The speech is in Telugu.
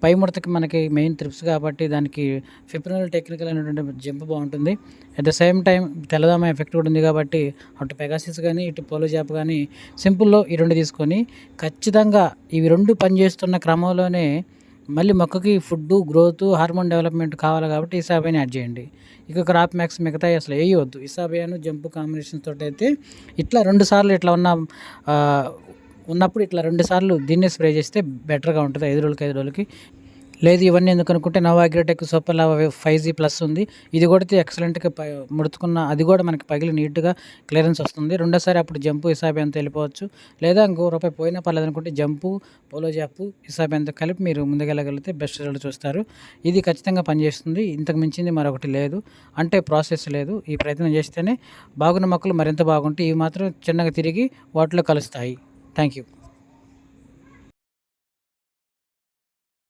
పై ముడతకి మనకి మెయిన్ త్రిప్స్ కాబట్టి దానికి ఫిప్రోనిల్ టెక్నికల్ అనేటువంటి జంప్ బాగుంటుంది. అట్ ద సేమ్ టైం తెల్లదోమ ఎఫెక్ట్ కూడా ఉంది కాబట్టి అటు పెగాసిస్ కానీ ఇటు పోలో జాప్ కానీ సింపుల్లో ఈ 2 తీసుకొని ఖచ్చితంగా ఇవి 2 పనిచేస్తున్న క్రమంలోనే మళ్ళీ మొక్కకి ఫుడ్డు, గ్రోత్, హార్మోన్ డెవలప్మెంట్ కావాలి కాబట్టి ఇసాబియాని యాడ్ చేయండి. ఇక క్రాప్ మ్యాక్స్ మిగతాయి అసలు వేయవద్దు. ఇసాబియాను జంప్ కాంబినేషన్ తోటి అయితే ఇట్లా 2 సార్లు ఇట్లా ఉన్నప్పుడు ఇట్లా 2 సార్లు దీన్నే స్ప్రే చేస్తే బెటర్గా ఉంటుంది 5 రోజులకి 5 రోజులకి. లేదు ఇవన్నీ ఎందుకు అనుకుంటే Noah Agrotech super lava 5G+ ఉంది. ఇది కొడితే ఎక్సలెంట్గా ముడుచుకున్న అది కూడా మనకి పగిలి నీట్గా క్లియరెన్స్ వస్తుంది. రెండోసారి అప్పుడు జంపు ఇసాబియాన్తో వెళ్ళిపోవచ్చు. లేదా ఇంకో రూపాయి పోయినా పర్లేదు అనుకుంటే జంపు, పోలో జాపు, ఇసాబియాన్తో కలిపి మీరు ముందుకెళ్ళగలిగితే బెస్ట్ రిజల్ట్ చూస్తారు. ఇది ఖచ్చితంగా పనిచేస్తుంది. ఇంతకు మించింది మరొకటి లేదు, అంటే ప్రాసెస్ లేదు. ఈ ప్రయత్నం చేస్తేనే బాగున్న మొక్కలు మరింత బాగుంటాయి. ఇవి మాత్రం చిన్నగా తిరిగి వాటిలో కలుస్తాయి. Thank you.